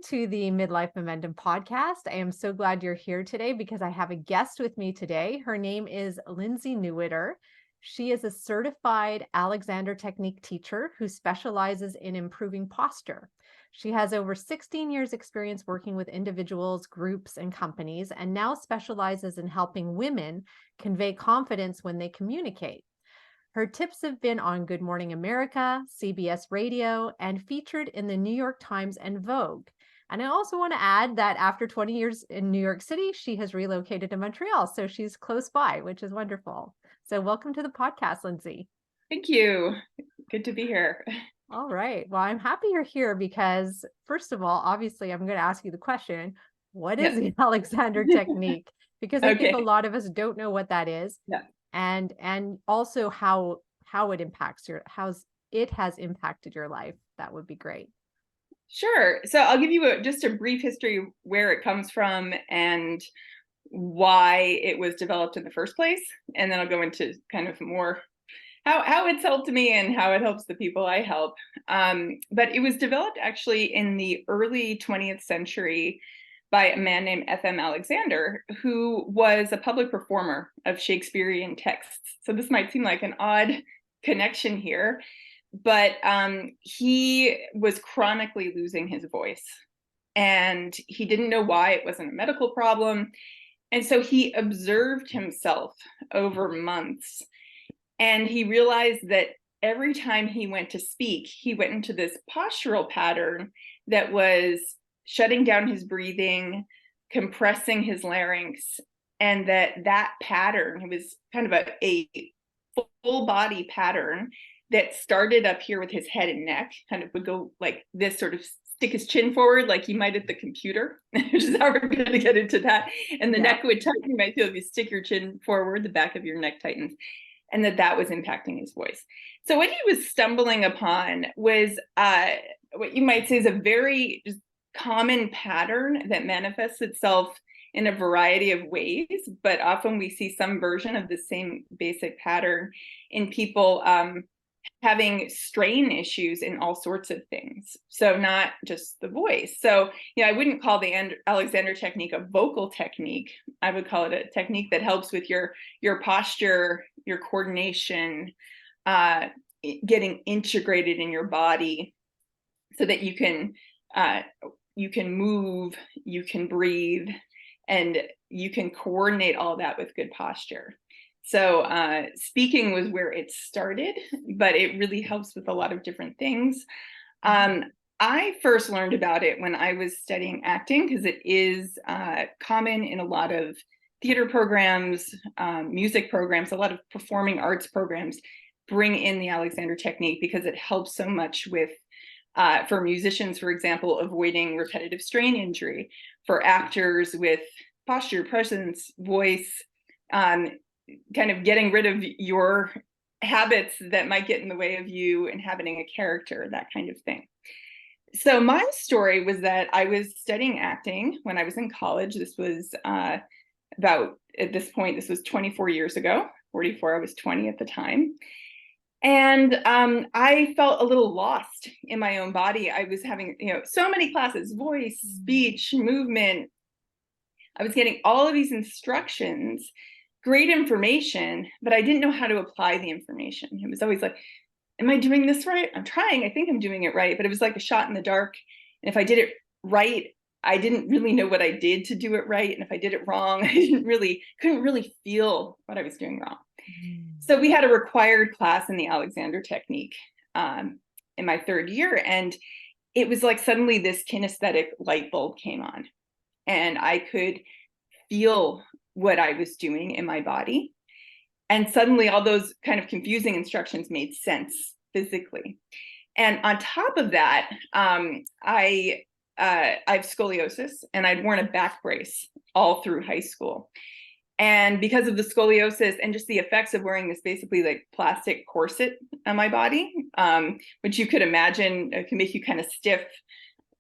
to the Midlife Momentum podcast. I am so glad you're here today because I have a guest with me today. Her name is Lindsay Newitter. She is a certified Alexander Technique teacher who specializes in improving posture. She has over 16 years experience working with individuals, groups, and companies, and now specializes in helping women convey confidence when they communicate. Her tips have been on Good Morning America, CBS Radio, and featured in the New York Times and Vogue. And I also want to add that after 20 years in New York City, she has relocated to Montreal, so she's close by, which is wonderful. So welcome to the podcast, Lindsay. Thank you. Good to be here. All right. Well, I'm happy you're here because, first of all, obviously, I'm going to ask you the question, what is the Alexander Technique? Because I think a lot of us don't know what that is. Yeah. And also how it impacts how it has impacted your life. That would be great. Sure. So I'll give you just a brief history of where it comes from and why it was developed in the first place. And then I'll go into kind of more how it's helped me and how it helps the people I help. But it was developed actually in the early 20th century by a man named F.M. Alexander, who was a public performer of Shakespearean texts. So this might seem like an odd connection here, but he was chronically losing his voice. And he didn't know why. It wasn't a medical problem. And so he observed himself over months. And he realized that every time he went to speak, he went into this postural pattern that was shutting down his breathing, compressing his larynx, and that pattern, it was kind of a full body pattern that started up here with his head and neck, kind of would go like this, sort of stick his chin forward like he might at the computer, which is how we're going to get into that. And the neck would tighten. You might feel if you stick your chin forward, the back of your neck tightens, and that was impacting his voice. So what he was stumbling upon was what you might say is a very common pattern that manifests itself in a variety of ways, but often we see some version of the same basic pattern in people having strain issues in all sorts of things. So not just the voice. So, I wouldn't call the Alexander technique a vocal technique. I would call it a technique that helps with your posture, your coordination, getting integrated in your body so that you can move, you can breathe, and you can coordinate all that with good posture. So speaking was where it started, but it really helps with a lot of different things. I first learned about it when I was studying acting, because it is common in a lot of theater programs, music programs, a lot of performing arts programs bring in the Alexander technique because it helps so much with for musicians, for example, avoiding repetitive strain injury, for actors with posture, presence, voice, kind of getting rid of your habits that might get in the way of you inhabiting a character, that kind of thing. So my story was that I was studying acting when I was in college. This was at this point, this was 24 years ago, 44, I was 20 at the time. And I felt a little lost in my own body. I was having, so many classes, voice, speech, movement. I was getting all of these instructions, great information, but I didn't know how to apply the information. It was always like, am I doing this right? I'm trying. I think I'm doing it right. But it was like a shot in the dark. And if I did it right, I didn't really know what I did to do it right. And if I did it wrong, I couldn't really feel what I was doing wrong. So we had a required class in the Alexander technique in my third year. And it was like suddenly this kinesthetic light bulb came on. And I could feel what I was doing in my body. And suddenly all those kind of confusing instructions made sense physically. And on top of that, I have scoliosis, and I'd worn a back brace all through high school. And because of the scoliosis and just the effects of wearing this basically like plastic corset on my body, which you could imagine can make you kind of stiff,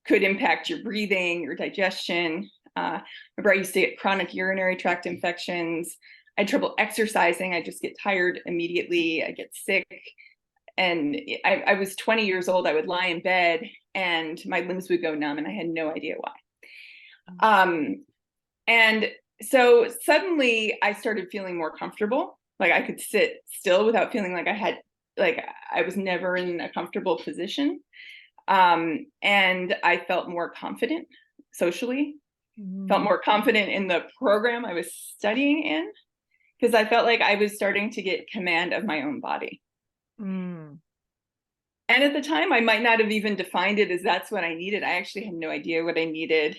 could impact your breathing, your digestion. Remember, I used to get chronic urinary tract infections. I had trouble exercising. I just get tired immediately. I get sick. I was 20 years old. I would lie in bed and my limbs would go numb and I had no idea why. And so suddenly I started feeling more comfortable. Like I could sit still without feeling like I was never in a comfortable position. And I felt more confident socially, felt more confident in the program I was studying in, because I felt like I was starting to get command of my own body. And at the time, I might not have even defined it as that's what I needed. I actually had no idea what I needed.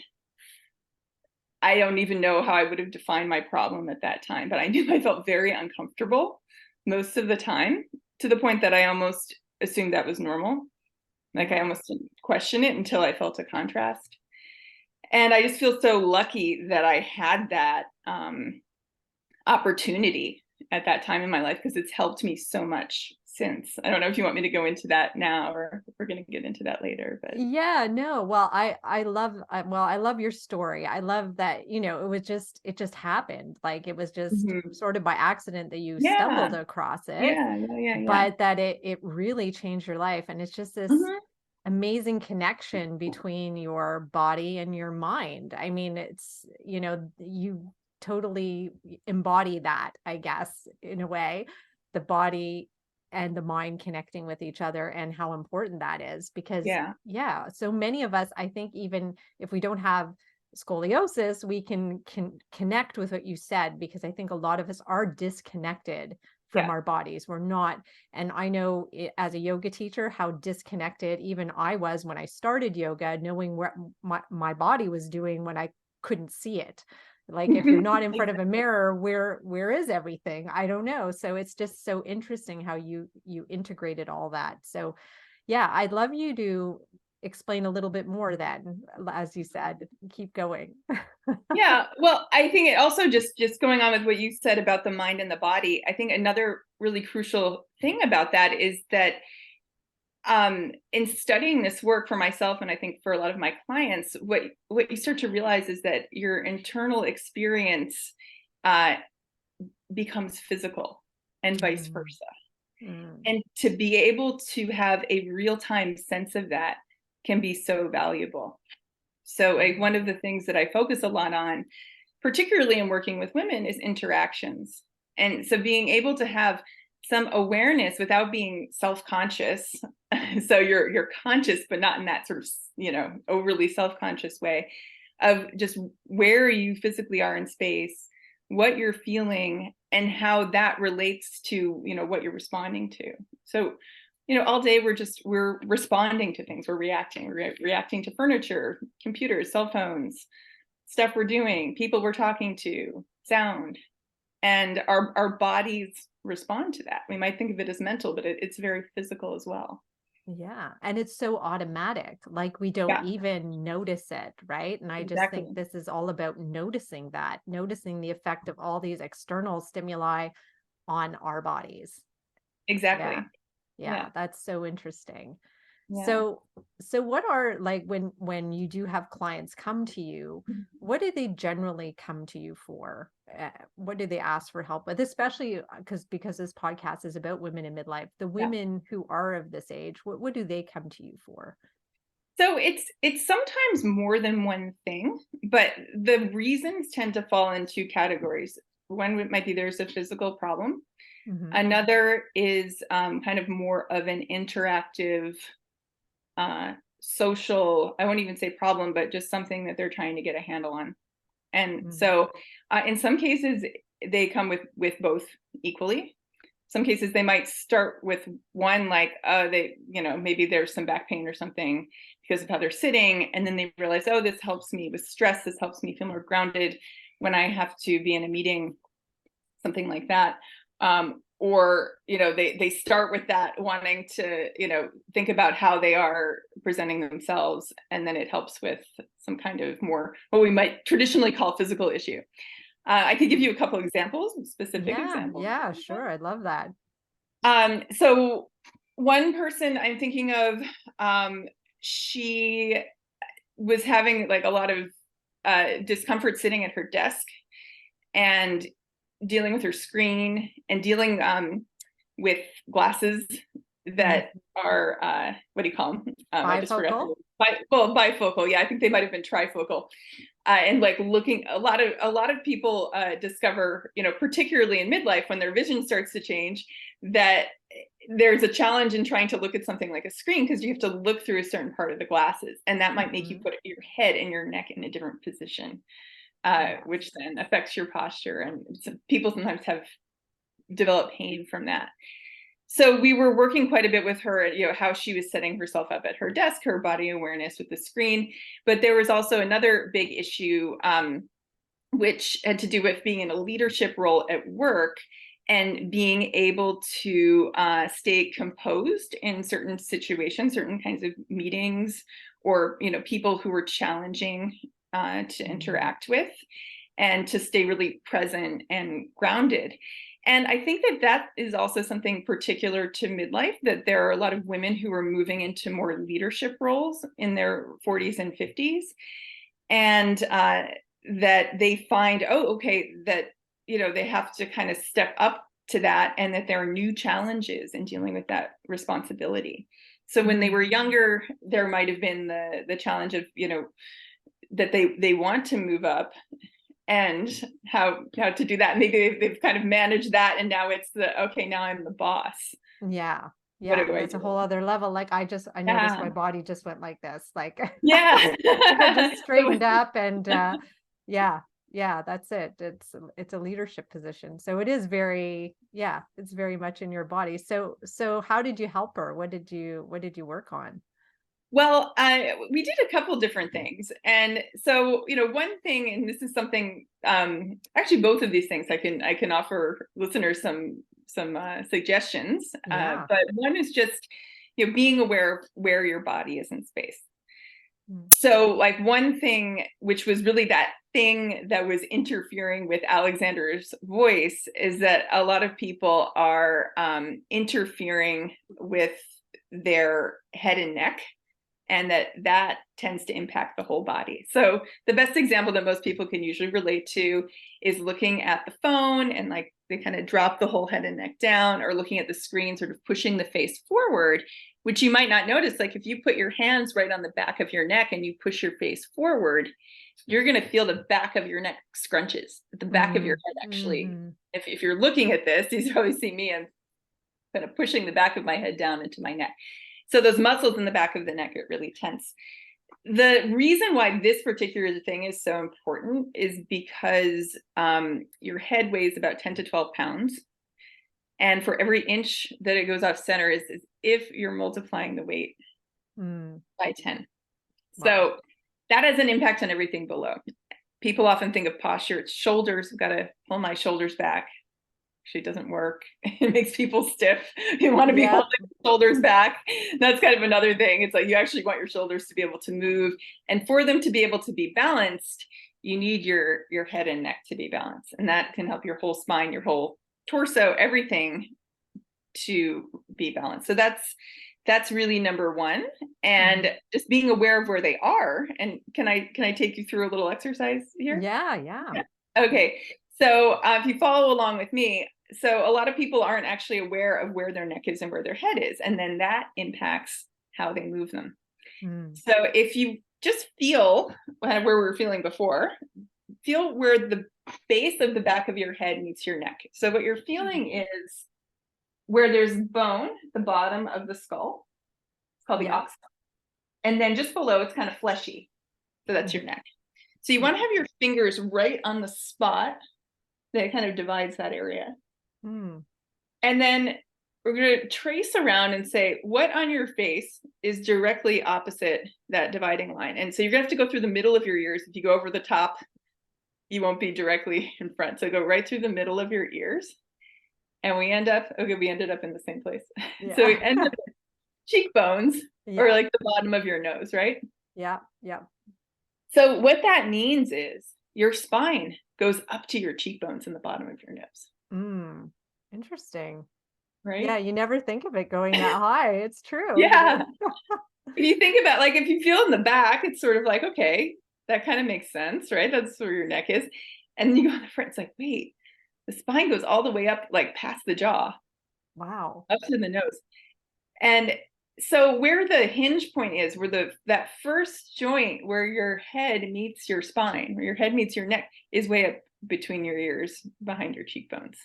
I don't even know how I would have defined my problem at that time, but I knew I felt very uncomfortable most of the time, to the point that I almost assumed that was normal. Like I almost didn't question it until I felt a contrast. And I just feel so lucky that I had that opportunity at that time in my life, because it's helped me so much since. I don't know if you want me to go into that now, or if we're going to get into that later, but Yeah, no. Well, I love your story. I love that, it just happened. Like it was just sort of by accident that you yeah, stumbled across it, yeah. but that it really changed your life. And it's just this amazing connection between your body and your mind. I mean, it's, you totally embody that, I guess, in a way, the body and the mind connecting with each other, and how important that is, because so many of us, I think, even if we don't have scoliosis, we can connect with what you said, because I think a lot of us are disconnected from our bodies. We're not. And I know as a yoga teacher, how disconnected even I was when I started yoga, knowing what my body was doing when I couldn't see it. Like if you're not in front of a mirror, where is everything? I don't know. So it's just so interesting how you integrated all that. So yeah, I'd love you to explain a little bit more then, as you said, keep going. Yeah, well, I think it also just going on with what you said about the mind and the body. I think another really crucial thing about that is that in studying this work for myself, and I think for a lot of my clients, what you start to realize is that your internal experience becomes physical and vice versa. And to be able to have a real-time sense of that can be so valuable. So like one of the things that I focus a lot on, particularly in working with women, is interactions. And so being able to have some awareness without being self-conscious. So you're conscious, but not in that sort of, overly self-conscious way, of just where you physically are in space, what you're feeling, and how that relates to, what you're responding to. So all day we're responding to things. We're reacting to furniture, computers, cell phones, stuff we're doing, people we're talking to, sound, and our bodies respond to that. We might think of it as mental, but it's very physical as well. Yeah. And it's so automatic, like we don't even notice it, right? And I just think this is all about noticing the effect of all these external stimuli on our bodies. Exactly. Yeah, that's so interesting. Yeah. So what are, like, when you do have clients come to you, what do they generally come to you for? What do they ask for help with? Especially because this podcast is about women in midlife, the women who are of this age, what do they come to you for? So it's sometimes more than one thing, but the reasons tend to fall in two categories. One might be there's a physical problem. Another is kind of more of an interactive social, I won't even say problem, but just something that they're trying to get a handle on. And so in some cases, they come with both equally. Some cases they might start with one, like maybe there's some back pain or something because of how they're sitting, and then they realize, oh, this helps me with stress, this helps me feel more grounded when I have to be in a meeting, something like that. Or they start with that, wanting to think about how they are presenting themselves, and then it helps with some kind of more what we might traditionally call physical issue. I could give you a couple examples, specific examples. Yeah, sure. I love that. So one person I'm thinking of, she was having like a lot of discomfort sitting at her desk and dealing with her screen and dealing with glasses that are what do you call them? I just forgot. Bifocal? Bifocal. Yeah, I think they might have been trifocal. And like looking, a lot of people discover, particularly in midlife when their vision starts to change, that there's a challenge in trying to look at something like a screen because you have to look through a certain part of the glasses, and that might make you put your head and your neck in a different position, which then affects your posture. And people sometimes have developed pain from that. So we were working quite a bit with her, how she was setting herself up at her desk, her body awareness with the screen. But there was also another big issue, which had to do with being in a leadership role at work and being able to stay composed in certain situations, certain kinds of meetings, or people who were challenging to interact with, and to stay really present and grounded. And I think that is also something particular to midlife, that there are a lot of women who are moving into more leadership roles in their 40s and 50s, and that they find, that they have to kind of step up to that, and that there are new challenges in dealing with that responsibility. So when they were younger, there might have been the challenge of that they want to move up, and how to do that. Maybe they've kind of managed that, and now it's now I'm the boss. Yeah. It's a whole other level. Like I noticed my body just went like this, like just straightened up, and that's it. It's a leadership position. So it is it's very much in your body. So how did you help her? What did you work on? Well, we did a couple different things. And so, one thing, and this is something, actually both of these things I can offer listeners some suggestions. But one is just, being aware of where your body is in space. So like one thing, which was really that thing that was interfering with Alexander's voice, is that a lot of people are interfering with their head and neck, and that tends to impact the whole body. So the best example that most people can usually relate to is looking at the phone, and like they kind of drop the whole head and neck down, or looking at the screen, sort of pushing the face forward, which you might not notice. Like if you put your hands right on the back of your neck and you push your face forward, you're going to feel the back of your neck scrunches, the back of your head actually. If you're looking at this, you probably see me, I'm kind of pushing the back of my head down into my neck. So those muscles in the back of the neck are really tense. The reason why this particular thing is so important is because your head weighs about 10 to 12 pounds. And for every inch that it goes off center is if you're multiplying the weight by 10. Wow. So that has an impact on everything below. People often think of posture, it's shoulders. I've got to pull my shoulders back. Actually, it doesn't work. It makes people stiff. You want to be holding your shoulders back. That's kind of another thing. It's like you actually want your shoulders to be able to move. And for them to be able to be balanced, you need your head and neck to be balanced. And that can help your whole spine, your whole torso, everything to be balanced. So that's really number one. And just being aware of where they are. And can I take you through a little exercise here? Yeah. Okay. So if you follow along with me, so a lot of people aren't actually aware of where their neck is and where their head is. And then that impacts how they move them. So if you just feel where we were feeling before, feel where the base of the back of your head meets your neck. So what you're feeling is where there's bone, the bottom of the skull. It's called the occiput. And then just below, it's kind of fleshy. So that's your neck. So you want to have your fingers right on the spot that kind of divides that area. And then we're going to trace around and say, what on your face is directly opposite that dividing line? And so you're going to have to go through the middle of your ears. If you go over the top, you won't be directly in front. So go right through the middle of your ears. And we ended up in the same place. So we end up with cheekbones, or like the bottom of your nose, right? Yeah. So what that means is your spine goes up to your cheekbones in the bottom of your nose. Interesting. Right? Yeah, you never think of it going that high. It's true. Yeah. If you think about, like, if you feel in the back, it's sort of like, okay, that kind of makes sense, right? That's where your neck is. And then you go on the front, it's like, wait, the spine goes all the way up, like past the jaw. Wow. Up to the nose. And so where the hinge point is, where that first joint where your head meets your spine, where your head meets your neck, is way up between your ears, behind your cheekbones.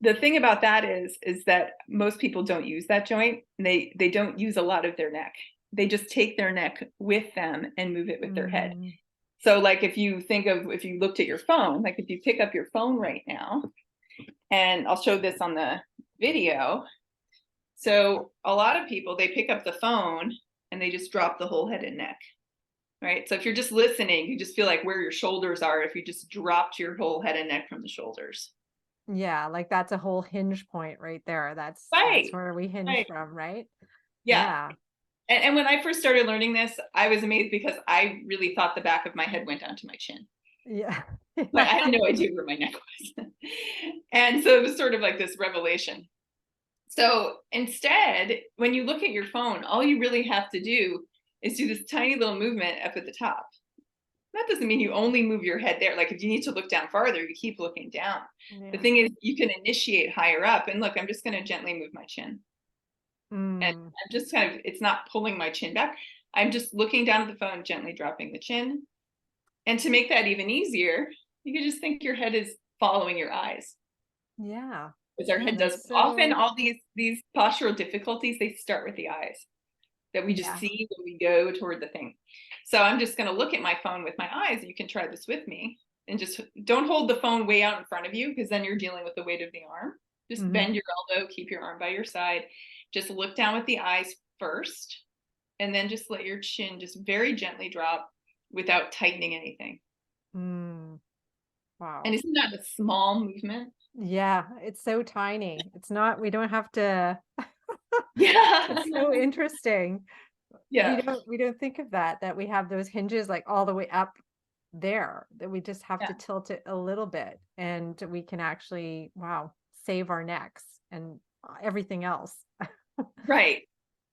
The thing about that is that most people don't use that joint. They don't use a lot of their neck. They just take their neck with them and move it with their head. So like if you looked at your phone, like if you pick up your phone right now, and I'll show this on the video. So a lot of people, they pick up the phone and they just drop the whole head and neck, right? So if you're just listening, you just feel like where your shoulders are if you just dropped your whole head and neck from the shoulders. Yeah, like that's a whole hinge point right there. That's Right. where we hinge from, right? Yeah. And when I first started learning this, I was amazed because I really thought the back of my head went down to my chin. Yeah. Like I had no idea where my neck was. And so it was sort of like this revelation. So instead, when you look at your phone, all you really have to do is do this tiny little movement up at the top. That doesn't mean you only move your head there. Like if you need to look down farther, you keep looking down. Yeah. The thing is, you can initiate higher up. And look, I'm just going to gently move my chin. And I'm just kind of, it's not pulling my chin back. I'm just looking down at the phone, gently dropping the chin. And to make that even easier, you can just think your head is following your eyes. Yeah. Because our head does. Often all these postural difficulties, they start with the eyes that we just see when we go toward the thing. So I'm just going to look at my phone with my eyes. You can try this with me, and just don't hold the phone way out in front of you, because then you're dealing with the weight of the arm. Just bend your elbow, keep your arm by your side. Just look down with the eyes first, and then just let your chin just very gently drop without tightening anything. Wow. And isn't that a small movement? Yeah, it's so tiny. It's not, we don't have to. Yeah. It's so interesting. Yeah. We don't think of that we have those hinges like all the way up there, that we just have to tilt it a little bit, and we can actually, save our necks and everything else. Right.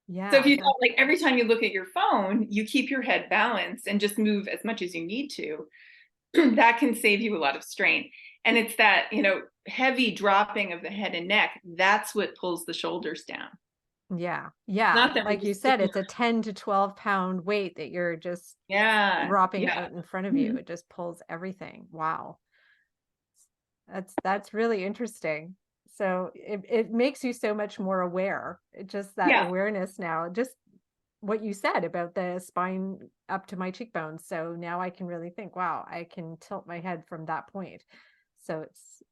Yeah. So if you thought, like, every time you look at your phone, you keep your head balanced and just move as much as you need to, that can save you a lot of strain. And it's that, heavy dropping of the head and neck, that's what pulls the shoulders down. Yeah. Not that like you said, it's a 10 to 12 pound weight that you're just dropping out in front of you. It just pulls everything. Wow. That's really interesting. So it makes you so much more aware. Just that awareness now, just what you said about the spine up to my cheekbones. So now I can really think, wow, I can tilt my head from that point. So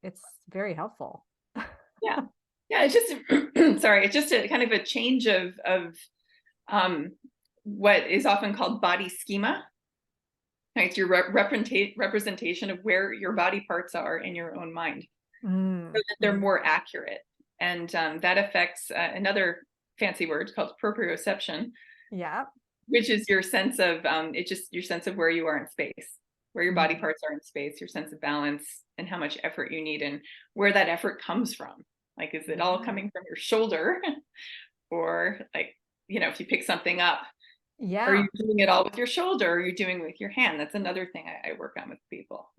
it's very helpful. Yeah. It's just sorry, it's just a kind of a change of what is often called body schema. Right? It's your representation of where your body parts are in your own mind, so that they're more accurate. And that affects another fancy word called proprioception. Yeah. Which is your sense of it's just your sense of where you are in space, where your body parts are in space, your sense of balance, and how much effort you need, and where that effort comes from. Like, is it all coming from your shoulder, or like, if you pick something up, are you doing it all with your shoulder, or are you doing it with your hand? That's another thing I work on with people.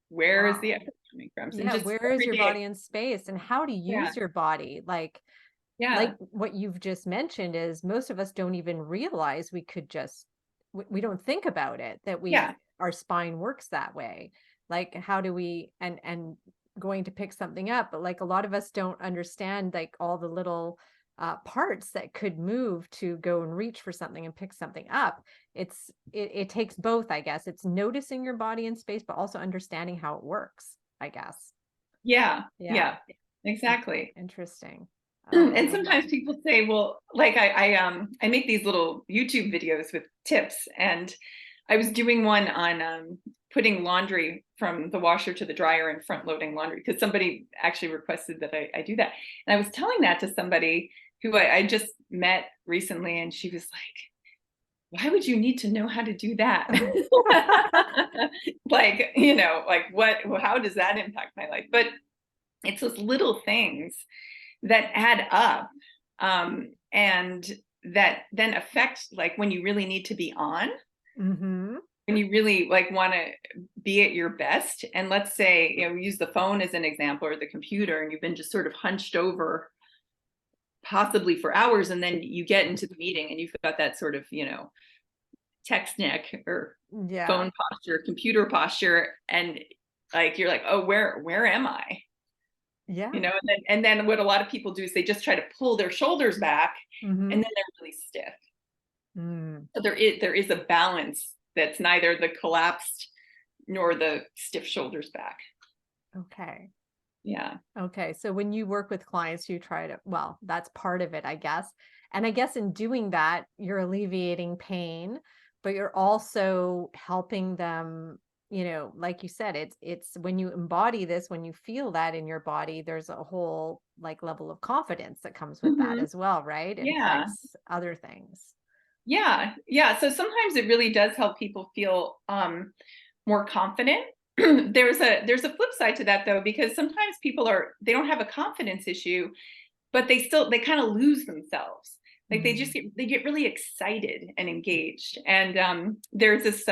Where is the effort coming from? So just where is your body in space, and how to use your body? Like what you've just mentioned is most of us don't even realize we could just, we don't think about it, that our spine works that way. Like, how do we, and going to pick something up, but like a lot of us don't understand like all the little parts that could move to go and reach for something and pick something up. It takes both, I guess. It's noticing your body in space, but also understanding how it works, I guess. Yeah, exactly. Interesting. And sometimes people say, well, like I make these little YouTube videos with tips, and I was doing one on putting laundry from the washer to the dryer and front loading laundry, because somebody actually requested that I do that. And I was telling that to somebody who I just met recently, and she was like, why would you need to know how to do that? Like, what, how does that impact my life? But it's those little things that add up, and that then affect, like, when you really need to be on, when you really want to be at your best. And let's say, we use the phone as an example, or the computer, and you've been just sort of hunched over possibly for hours. And then you get into the meeting and you've got that sort of, text neck or phone posture, computer posture. And like, you're like, oh, where am I? Yeah. And then what a lot of people do is they just try to pull their shoulders back, and then they're really stiff. So there is a balance that's neither the collapsed nor the stiff shoulders back. Okay. Yeah. Okay. So when you work with clients, you try to, well, that's part of it, I guess. And I guess in doing that, you're alleviating pain, but you're also helping them, like you said, it's when you embody this, when you feel that in your body, there's a whole like level of confidence that comes with that as well, right? It affects other things. Yeah. So sometimes it really does help people feel more confident. There's a flip side to that though, because sometimes people they don't have a confidence issue, but they kind of lose themselves. Like they get really excited and engaged. And there's this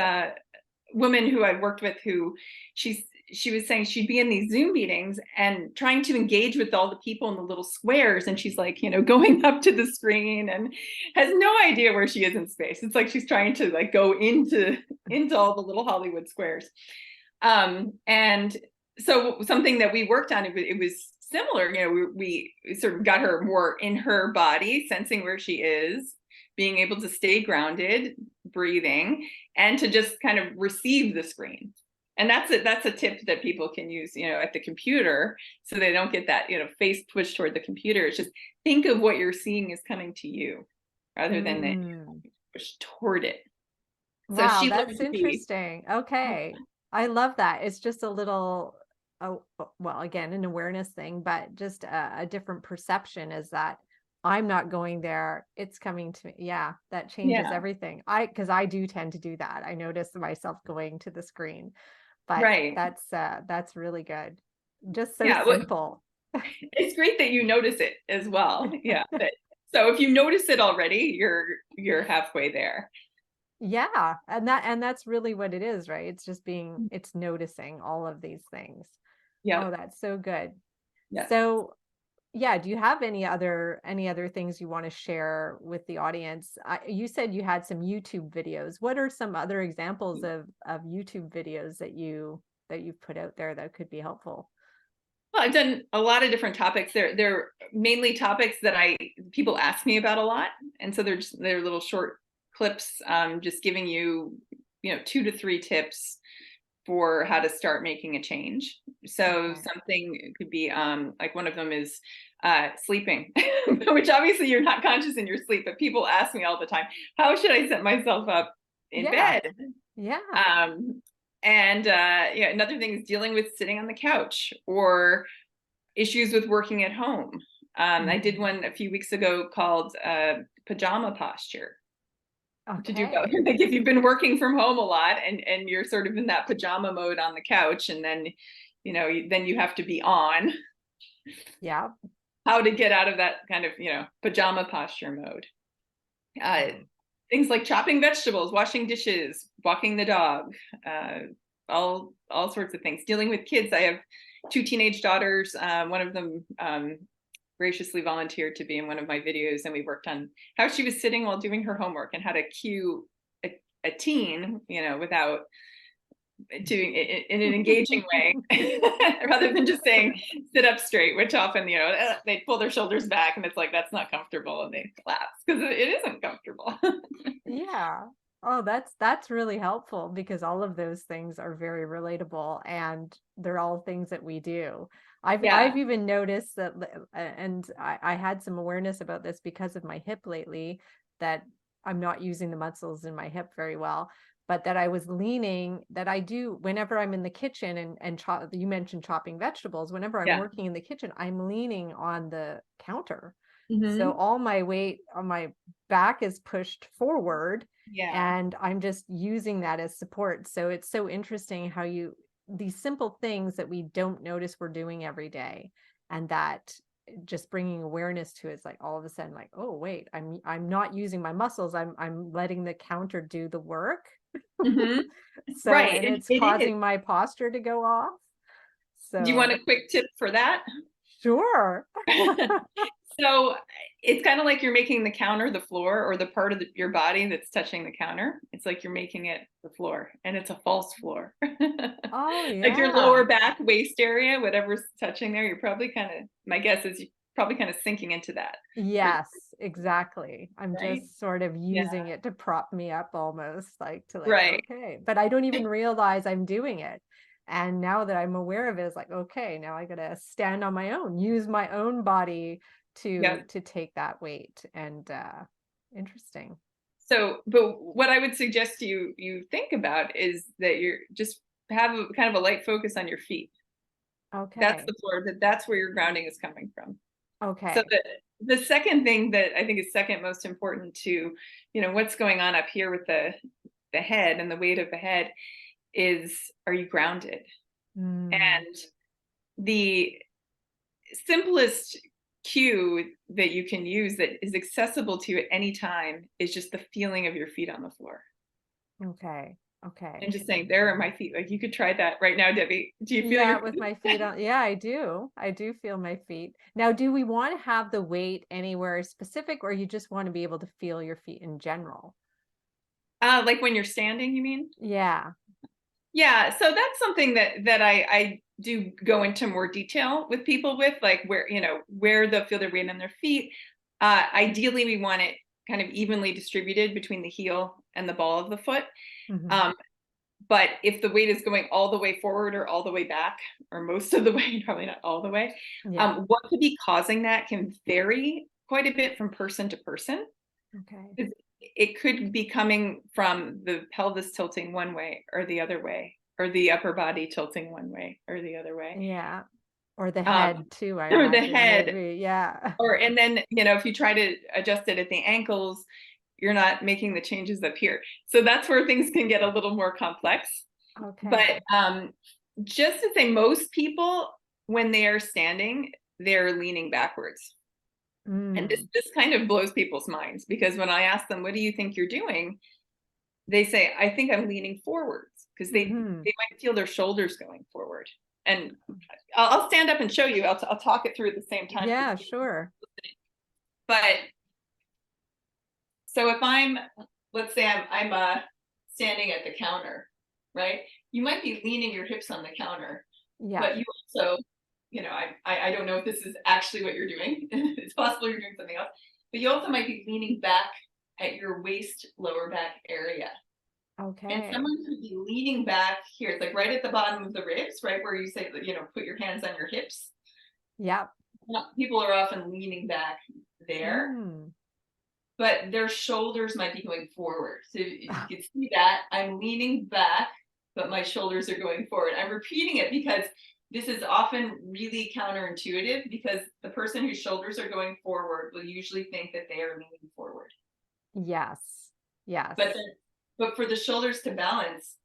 woman who I worked with who she was saying she'd be in these Zoom meetings and trying to engage with all the people in the little squares. And she's like, going up to the screen and has no idea where she is in space. It's like she's trying to like go into all the little Hollywood squares. And so something that we worked on, it was similar, we sort of got her more in her body, sensing where she is, being able to stay grounded, breathing, and to just kind of receive the screen. And that's a tip that people can use, at the computer, so they don't get that, face pushed toward the computer. It's just think of what you're seeing is coming to you rather than that push toward it. Wow, so that's interesting. Okay. I love that. It's just a little, well, again, an awareness thing, but just a different perception is that I'm not going there. It's coming to me. Yeah, that changes everything. Because I do tend to do that. I notice myself going to the screen, but that's really good. Just so simple. It's great that you notice it as well. Yeah. So if you notice it already, you're halfway there. Yeah. And that's really what it is, right? It's just it's noticing all of these things. Yeah. Oh, that's so good. Yeah. So yeah, do you have any other things you want to share with the audience? You said you had some YouTube videos. What are some other examples of YouTube videos that you've put out there that could be helpful? Well, I've done a lot of different topics. They're mainly topics that people ask me about a lot, and so they're little short clips, just giving you 2 to 3 tips for how to start making a change. So something could be like one of them is sleeping, which obviously you're not conscious in your sleep, but people ask me all the time, how should I set myself up in bed? Yeah. And another thing is dealing with sitting on the couch or issues with working at home. I did one a few weeks ago called pajama posture. To do both. Like if you've been working from home a lot and you're sort of in that pajama mode on the couch, and then then you have to be on. Yeah. How to get out of that kind of pajama posture mode. Things like chopping vegetables, washing dishes, walking the dog, all sorts of things. Dealing with kids. I have 2 teenage daughters. One of them graciously volunteered to be in one of my videos, and we worked on how she was sitting while doing her homework and how to cue a teen, without doing it in an engaging way, rather than just saying sit up straight, which often they pull their shoulders back and it's like that's not comfortable and they collapse because it isn't comfortable. Yeah. Oh, that's really helpful because all of those things are very relatable and they're all things that we do. I've even noticed that, and I had some awareness about this because of my hip lately, that I'm not using the muscles in my hip very well, but that I was leaning, that I do whenever I'm in the kitchen and you mentioned chopping vegetables, whenever I'm working in the kitchen, I'm leaning on the counter. So all my weight on my back is pushed forward and I'm just using that as support. So it's so interesting how these simple things that we don't notice we're doing every day, and that just bringing awareness to it's like all of a sudden like, oh wait, I'm not using my muscles. I'm letting the counter do the work. So and it's causing my posture to go off. So do you want a quick tip for that? Sure. So it's kind of like you're making the counter the floor, or the part of your body that's touching the counter. It's like you're making it the floor, and it's a false floor. Oh, Like your lower yeah. back, waist area, whatever's touching there, you're probably my guess is you're probably kind of sinking into that. Yes, exactly. I'm Right? just sort of Yeah. using it to prop me up almost like to like, Right. okay, but I don't even realize I'm doing it. And now that I'm aware of it, it's like, okay, now I gotta stand on my own, use my own body Yep. to take that weight. And interesting. So, but what I would suggest you think about is that you're just have a kind of a light focus on your feet. That's Okay. the floor, that's where your grounding is coming from. So Okay. the second thing that I think is second most important to, what's going on up here with the head and the weight of the head is, are you grounded? Mm, And the simplest cue that you can use that is accessible to you at any time is just the feeling of your feet on the floor. okay. Okay. And just saying, there are my feet. Like, you could try that right now, Debbie. Do you feel Yeah, your with feet? my feet on. Yeah, I do. I do feel my feet. Now, do we want to have the weight anywhere specific, or you just want to be able to feel your feet in general? Like when you're standing, you mean? Yeah. Yeah, so that's something that I do go into more detail with people with, like where they'll feel their weight on their feet. Ideally, we want it kind of evenly distributed between the heel and the ball of the foot. Hmm. Um, but if the weight is going all the way forward or all the way back, or most of the way, probably not all the way, Yeah. what could be causing that can vary quite a bit from person to person. Okay. It could be coming from the pelvis tilting one way or the other way, or the upper body tilting one way or the other way. Yeah. Or the Um, head too, I or the imagine, head, maybe. Yeah. and then, if you try to adjust it at the ankles, you're not making the changes up here. So that's where things can get a little more complex. But Okay. just to say, most people, when they are standing, they're leaning backwards. And this Mm. this kind of blows people's minds, because when I ask them, what do you think you're doing? They say, I think I'm leaning forwards, because Hmm. they might feel their shoulders going forward. And I'll stand up and show you. I'll talk it through at the same time. Yeah, sure. But so if let's say I'm standing at the counter, right? You might be leaning your hips on the counter, Yeah. but you also, I don't know if this is actually what you're doing. It's possible you're doing something else, but you also might be leaning back at your waist, lower back area. And Okay. someone could be leaning back here. It's like right at the bottom of the ribs, right where you say that, put your hands on your hips. Yep. People are often leaning back there, Mm. but their shoulders might be going forward. So if you can see that, I'm leaning back, but my shoulders are going forward. I'm repeating it because this is often really counterintuitive, because the person whose shoulders are going forward will usually think that they are leaning forward. Yes. But Yes. but for the shoulders to balance,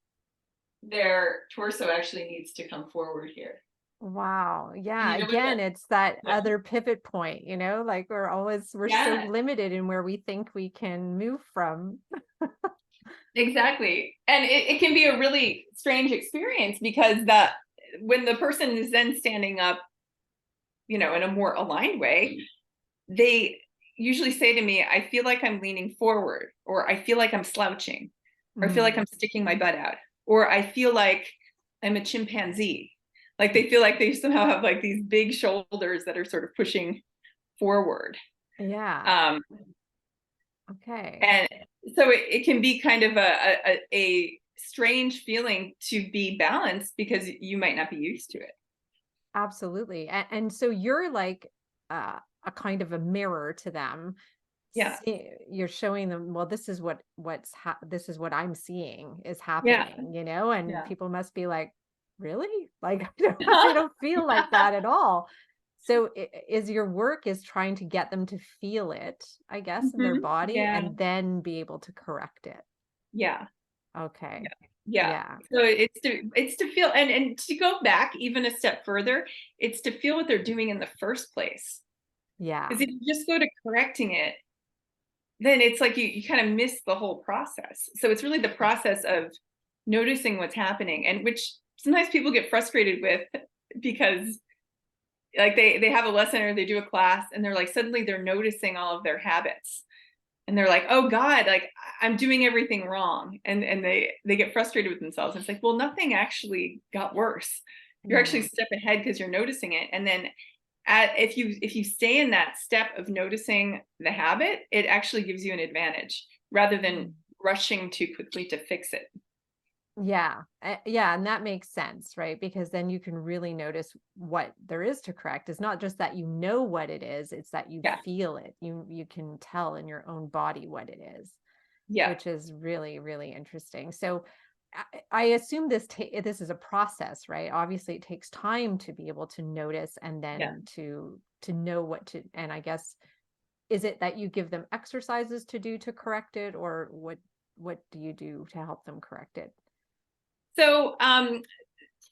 their torso actually needs to come forward here. Wow. And Yeah. you know what Again, it's that that other pivot point, like we're so yeah, limited in where we think we can move from. exactly. And it can be a really strange experience, because when the person is then standing up, in a more aligned way, they usually say to me, I feel like I'm leaning forward, or I feel like I'm slouching, or I feel like Mm. I'm sticking my butt out, or I feel like I'm a chimpanzee. Like, they feel like they somehow have like these big shoulders that are sort of pushing forward. Yeah. Um, Okay. and so it can be kind of a strange feeling to be balanced, because you might not be used to it. Absolutely. And so you're like a kind of a mirror to them. Yeah. You're showing them, well, this is this is what I'm seeing is Yeah. happening, and Yeah. people must be like, really? Like, I don't feel like that at all. So is your work is trying to get them to feel it, I guess, in their body Yeah. and then be able to correct it. Yeah. Okay. Yeah. Yeah. So it's to feel, and to go back even a step further, it's to feel what they're doing in the first place. Yeah. Because if you just go to correcting it, then it's like you kind of miss the whole process. So it's really the process of noticing what's happening, and which sometimes people get frustrated with, because like they have a lesson or they do a class and they're like, suddenly they're noticing all of their habits. And they're like, oh God, like I'm doing everything wrong. And they get frustrated with themselves. It's like, well, nothing actually got worse. You're actually a step ahead because you're noticing it. And then if you stay in that step of noticing the habit, it actually gives you an advantage rather than rushing too quickly to fix it. Yeah. Yeah. And that makes sense, right? Because then you can really notice what there is to correct. It's not just that you know what it is, it's that you feel it. You can tell in your own body what it is, which is really, really interesting. So I assume this is a process, right? Obviously it takes time to be able to notice and then to know what to, and I guess, is it that you give them exercises to do to correct it, or what do you do to help them correct it? So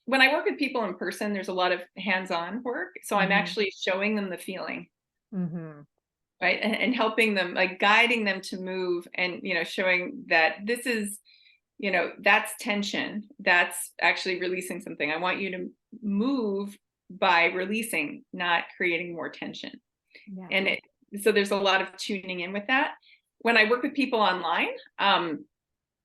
when I work with people in person, there's a lot of hands-on work. So I'm actually showing them the feeling, right? And helping them, like guiding them to move and, showing that this is, that's tension. That's actually releasing something. I want you to move by releasing, not creating more tension. Yeah. And so there's a lot of tuning in with that. When I work with people online,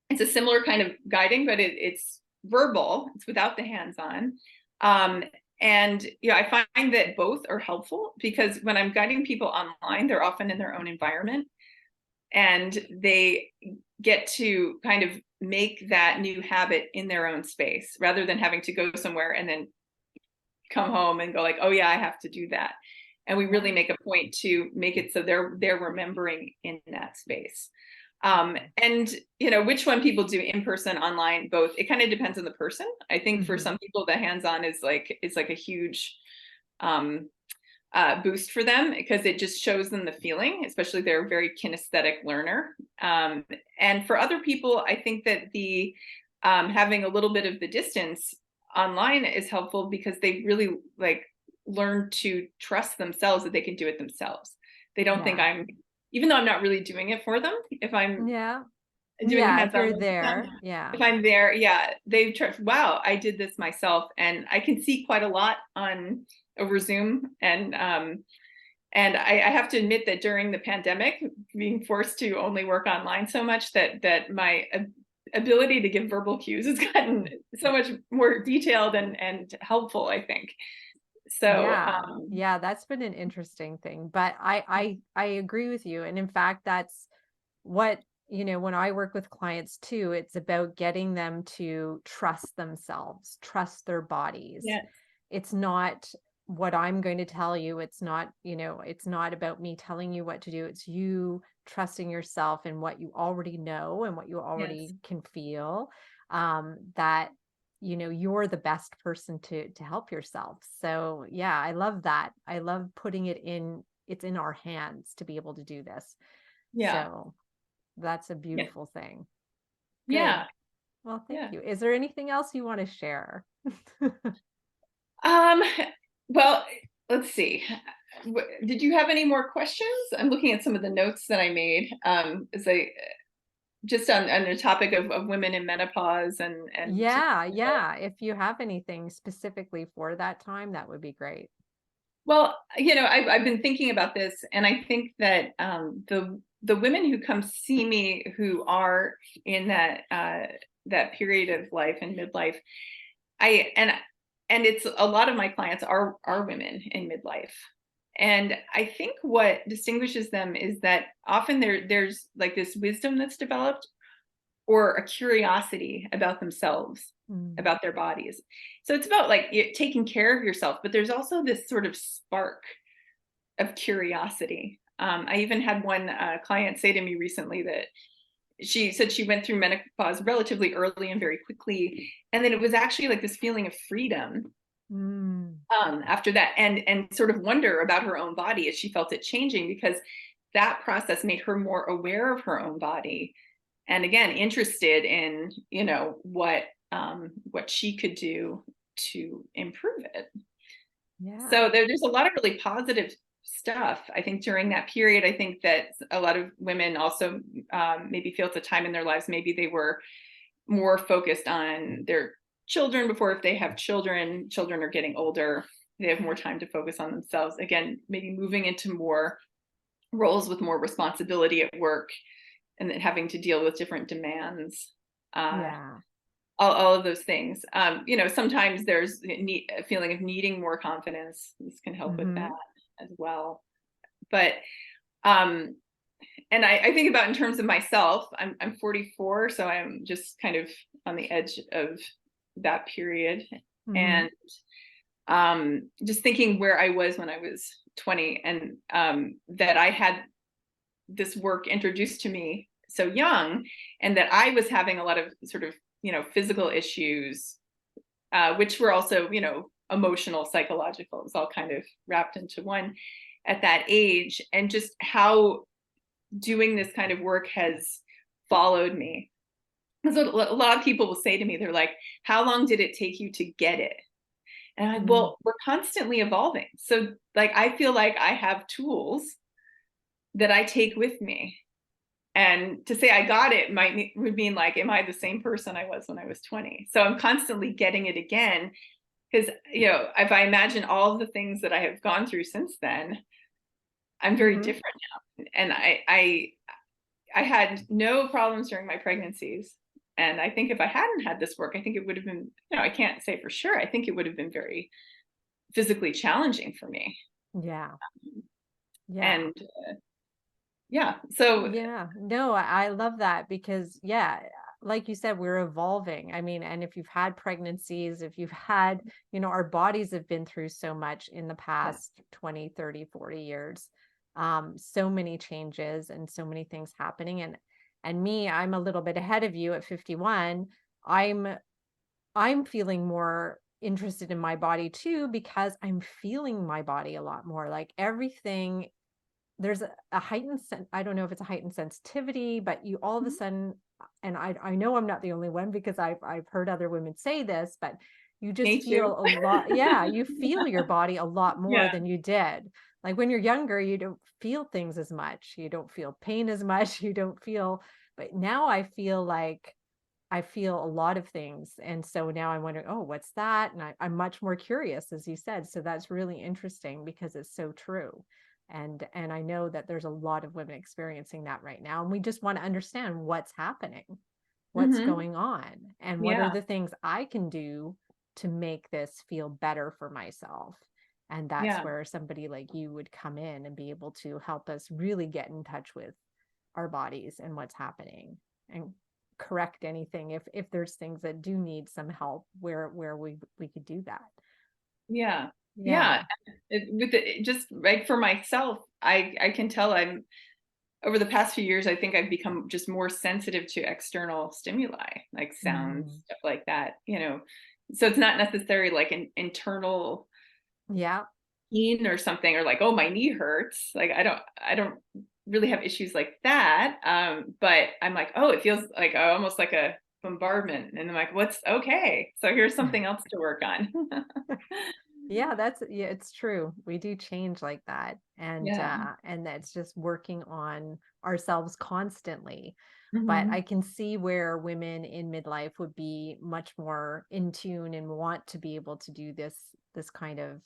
it's a similar kind of guiding, but it's verbal. It's without the hands-on. And I find that both are helpful because when I'm guiding people online, they're often in their own environment and they get to kind of make that new habit in their own space rather than having to go somewhere and then come home and go like, oh yeah, I have to do that. And we really make a point to make it so they're remembering in that space. And which one people do in person, online, both, it kind of depends on the person. I think for some people the hands-on is like a huge boost for them because it just shows them the feeling, especially they're a very kinesthetic learner. And for other people, I think that the having a little bit of the distance online is helpful because they really like learn to trust themselves that they can do it themselves. They don't think even though I'm not really doing it for them, if I'm doing if you're there, if I'm there, they trust, wow, I did this myself. And I can see quite a lot on over Zoom. And I have to admit that during the pandemic, being forced to only work online so much that my ability to give verbal cues has gotten so much more detailed and helpful, I think. So that's been an interesting thing, but I agree with you. And in fact, that's what, when I work with clients too, it's about getting them to trust themselves, trust their bodies. Yes. It's not what I'm going to tell you. It's not, it's not about me telling you what to do. It's you trusting yourself and what you already know and what you already can feel, that you're the best person to help yourself. So yeah, I love that. I love putting it's in our hands to be able to do this. So that's a beautiful thing. Good. Yeah. Well, thank you. Is there anything else you want to share? Well, let's see. Did you have any more questions? I'm looking at some of the notes that I made as just on the topic of women in menopause and if you have anything specifically for that time, that would be great. Well, I've been thinking about this, and I think that the women who come see me who are in that period of life and midlife, and it's a lot of my clients are women in midlife. And I think what distinguishes them is that often there's like this wisdom that's developed or a curiosity about themselves, about their bodies. So it's about like taking care of yourself, but there's also this sort of spark of curiosity. I even had one client say to me recently that she said she went through menopause relatively early and very quickly. And then it was actually like this feeling of freedom after that, and sort of wonder about her own body as she felt it changing, because that process made her more aware of her own body. And again, interested in, what she could do to improve it. Yeah. So there's a lot of really positive stuff, I think, during that period. I think that a lot of women also maybe feel it's a time in their lives, maybe they were more focused on their children before, if they have children are getting older, They have more time to focus on themselves. Again, maybe moving into more roles with more responsibility at work, and then having to deal with different demands. Yeah. All of those things. Sometimes there's a feeling of needing more confidence. This can help with that Hmm. as well. But um, and I think about in terms of myself, I'm 44, so I'm just kind of on the edge of that period. Hmm. And just thinking where I was when I was 20, and that I had this work introduced to me so young, and that I was having a lot of sort of, physical issues, which were also, emotional, psychological. It was all kind of wrapped into one at that age, and just how doing this kind of work has followed me. So a lot of people will say to me, they're like, how long did it take you to get it? And I'm like, Hmm. well, we're constantly evolving. So like, I feel like I have tools that I take with me. And to say I got it would mean like, am I the same person I was when I was 20? So I'm constantly getting it again. Because, if I imagine all of the things that I have gone through since then, I'm very Hmm. different now. And I had no problems during my pregnancies. And I think if I hadn't had this work, I think it would have been, I can't say for sure. I think it would have been very physically challenging for me. Yeah. Yeah. And yeah, so Yeah, no, I love that because, yeah, like you said, we're evolving. I mean, and if you've had pregnancies, if you've had, our bodies have been through so much in the yeah. past 20, 30, 40 years. So many changes and so many things happening. And me, I'm a little bit ahead of you at 51. I'm I'm feeling more interested in my body too because I'm feeling my body a lot more. Like everything, there's a heightened I don't know if it's a heightened sensitivity, but you all of a sudden, and I know I'm not the only one because I've heard other women say this, but you just Me too. feel a lot, yeah, you feel your body a lot more Yeah. than you did. Like when you're younger, you don't feel things as much. You don't feel pain as much. You don't feel, but now I feel like I feel a lot of things. And so now I'm wondering, oh, what's that? And I'm much more curious, as you said. So that's really interesting because it's so true. And I know that there's a lot of women experiencing that right now. And we just want to understand what's happening, what's Hmm. going on, and what are Yeah. the things I can do to make this feel better for myself. And that's Yeah. where somebody like you would come in and be able to help us really get in touch with our bodies and what's happening, and correct anything if there's things that do need some help where we could do that. Yeah. Yeah. Yeah. Just like for myself, I can tell I'm over the past few years, I think I've become just more sensitive to external stimuli, like sounds, Mm. stuff like that. So it's not necessarily like an internal Yeah. pain or something, or like, oh, my knee hurts. Like I don't really have issues like that. But I'm like, oh, it feels like almost like a bombardment. And I'm like, what's okay? So here's something else to work on. Yeah, yeah, it's true. We do change like that. Yeah. And that's just working on ourselves constantly. But I Hmm. can see where women in midlife would be much more in tune and want to be able to do this kind of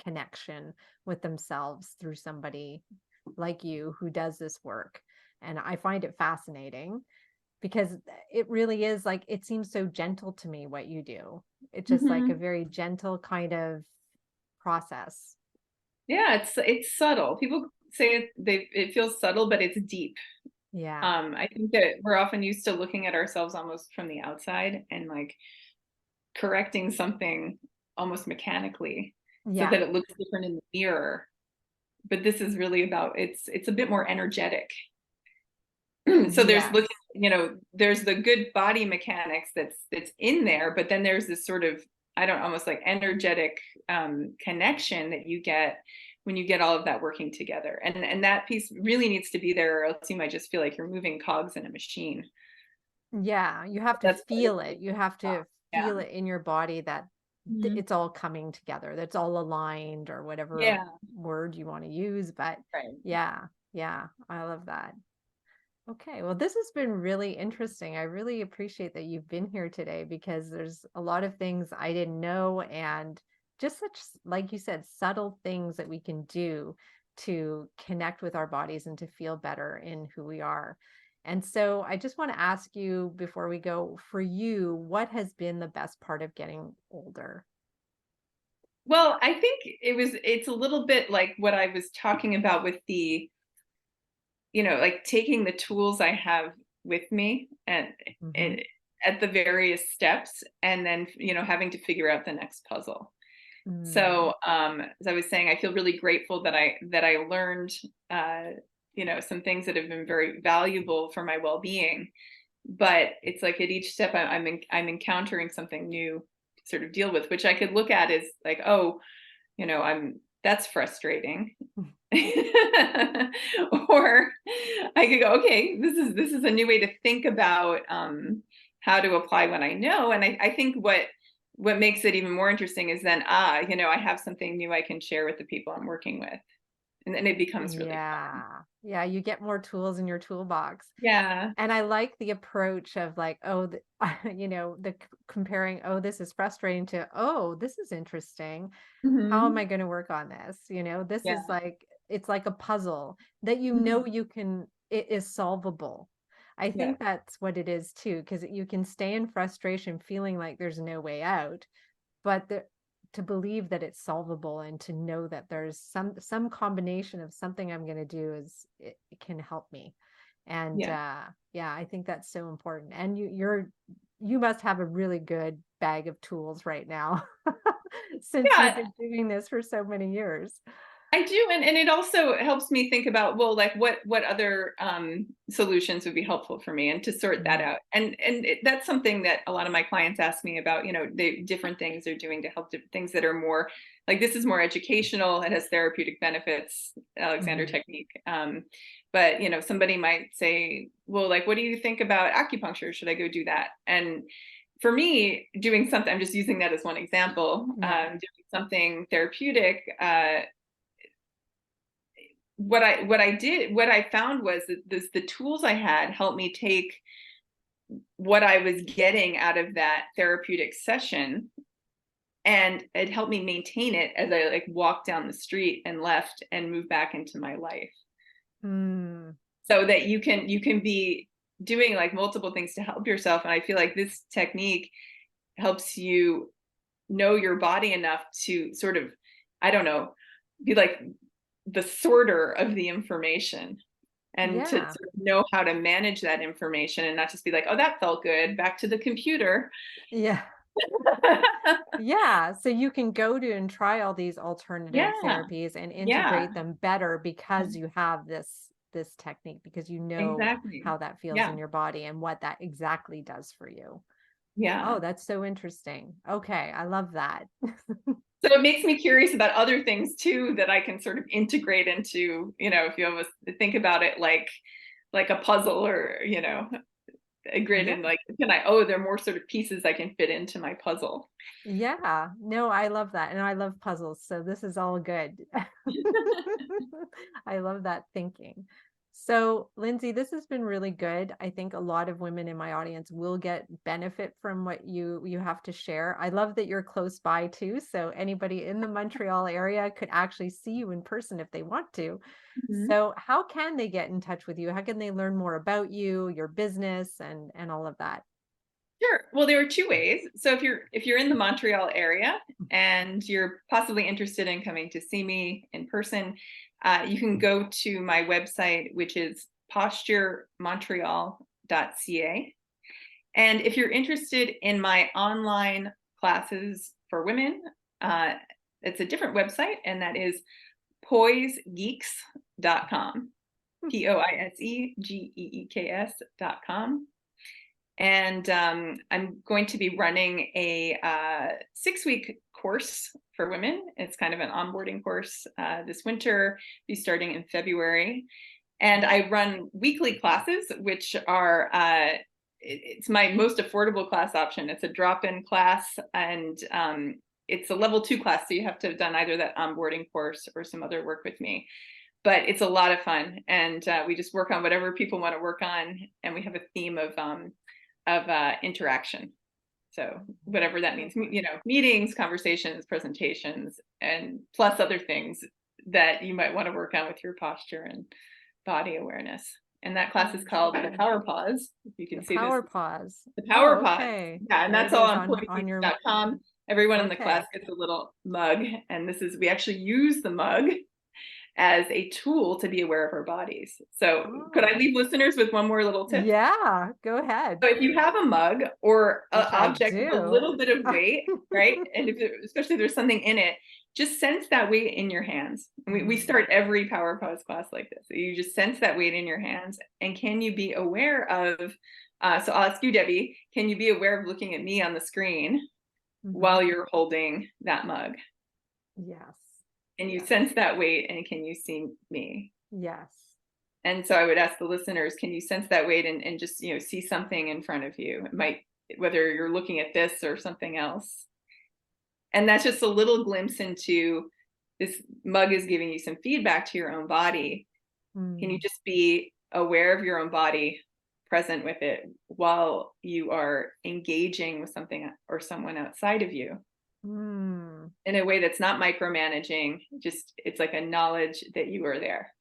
connection with themselves through somebody like you who does this work. And I find it fascinating because it really is like, it seems so gentle to me what you do. It's just like a Hmm. very gentle kind of process. Yeah, it's subtle. People say it feels subtle, but it's deep. Yeah. I think that we're often used to looking at ourselves almost from the outside and like correcting something almost mechanically so Yeah. that it looks different in the mirror. But this is really about it's a bit more energetic. So there's Yes. there's the good body mechanics that's in there, but then there's this sort of, I don't, almost like energetic connection that you get when you get all of that working together. And that piece really needs to be there, or else you might just feel like you're moving cogs in a machine. Yeah. You have to That's part of feel it. You have the, to yeah. feel it in your body that Mhm. it's all coming together. That's all aligned or whatever Yeah. word you want to use. But Right. yeah. Yeah. I love that. Okay, well, this has been really interesting. I really appreciate that you've been here today because there's a lot of things I didn't know, and just such, like you said, subtle things that we can do to connect with our bodies and to feel better in who we are. And so I just want to ask you before we go, for you, what has been the best part of getting older? Well, I think it's a little bit like what I was talking about with the, like taking the tools I have with me Hmm. and at the various steps, and then, having to figure out the next puzzle. Mm, So, as I was saying, I feel really grateful that I learned, some things that have been very valuable for my well-being. But it's like at each step, I'm encountering something new to sort of deal with, which I could look at as like, oh, that's frustrating. Or I could go, okay, this is a new way to think about how to apply what I know. And I think what makes it even more interesting is then, I have something new I can share with the people I'm working with. And then it becomes really fun. yeah. Yeah. You get more tools in your toolbox. Yeah. And I like the approach of like, oh, comparing, oh, this is frustrating to, oh, this is interesting. How am Hmm. I going to work on this? This is Yeah. like, it's like a puzzle that Mhm. it is solvable. I Yeah. think that's what it is too, because you can stay in frustration feeling like there's no way out, but to believe that it's solvable and to know that there's some combination of something I'm going to do it can help me. And Yeah. yeah, I think that's so important. And you must have a really good bag of tools right now since you've Yeah. been doing this for so many years. I do, and it also helps me think about, well, like what other solutions would be helpful for me, and to sort that Mhm. out. And that's something that a lot of my clients ask me about. The different things they're doing to help, things that are more like, this is more educational. It has therapeutic benefits, Alexander Mhm. technique. But somebody might say, well, like, what do you think about acupuncture? Should I go do that? And for me, doing something, I'm just using that as one example. Yeah. Doing something therapeutic. What I found was that the tools I had helped me take what I was getting out of that therapeutic session, and it helped me maintain it as I like walked down the street and left and moved back into my life. Mm. So that you can be doing like multiple things to help yourself. And I feel like this technique helps you know your body enough to sort of, I don't know, be like the sorter of the information, and to Yeah. sort of know how to manage that information and not just be like, oh, that felt good, back to the computer. Yeah. Yeah, so you can go to and try all these alternative Yeah. therapies and Yeah. integrate them better because you have this technique, because you know Exactly. how that feels in Yeah. your body and what that exactly does for you. Oh, Yeah. that's so interesting. Okay, I love that. So it makes me curious about other things too that I can sort of integrate into, if you almost think about it like a puzzle, or, a grid, Yeah. and like, there are more sort of pieces I can fit into my puzzle. Yeah. No, I love that. And I love puzzles. So this is all good. I love that thinking. So, Lindsay, this has been really good. I think a lot of women in my audience will get benefit from what you have to share. I love that you're close by too. So anybody in the Montreal area could actually see you in person if they want to. Mhm. So, how can they get in touch with you? How can they learn more about you, your business, and all of that? Sure. Well, there are two ways. So if you're in the Montreal area and you're possibly interested in coming to see me in person, you can go to my website, which is posturemontreal.ca. And if you're interested in my online classes for women, uh, it's a different website, and that is poisegeeks.com. poisegeeks.com. And I'm going to be running a 6-week course for women. It's kind of an onboarding course this winter, be starting in February. And I run weekly classes, which are it's my most affordable class option. It's a drop-in class, and it's a level 2 class, so you have to have done either that onboarding course or some other work with me. But it's a lot of fun, and we just work on whatever people want to work on, and we have a theme of interaction. So whatever that means, meetings, conversations, presentations, and plus other things that you might want to work on with your posture and body awareness. And that class is called the Power Pause. You can see Power this. Pause. The Power Oh, Pause. okay. Yeah, and There that's it all is on your PointPeace.com. Everyone in the Okay. class gets a little mug. And we actually use the mug as a tool to be aware of our bodies. So could I leave listeners with one more little tip? Yeah, go ahead. So if you have a mug or an Which I object with a do. little bit of weight, right? And especially if there's something in it, just sense that weight in your hands. And we start every Power Pause class like this. So you just sense that weight in your hands. And can you be aware of, so I'll ask you, Debbie, can you be aware of looking at me on the screen while you're holding that mug? Yes. And you sense that weight, and can you see me? Yes. And so I would ask the listeners, can you sense that weight and just, see something in front of you? It might, whether you're looking at this or something else. And that's just a little glimpse into this mug is giving you some feedback to your own body. Can you just be aware of your own body, present with it while you are engaging with something or someone outside of you in a way that's not micromanaging, just it's like a knowledge that you are there.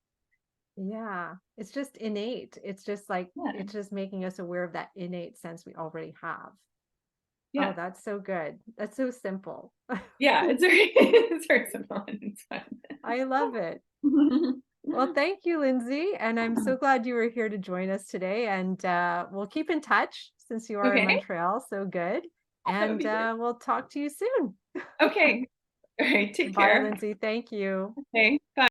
Yeah, it's just innate. It's just like, it's just making us aware of that innate sense we already have. Yeah. Oh, that's so good. That's so simple. Yeah, it's very simple and it's fun. I love it. Well, thank you, Lindsay. And I'm so glad you were here to join us today. And we'll keep in touch since you are in Montreal. So good. And we'll talk to you soon. Okay. All right. Take Bye, care. Lindsay. Thank you. Okay. Bye.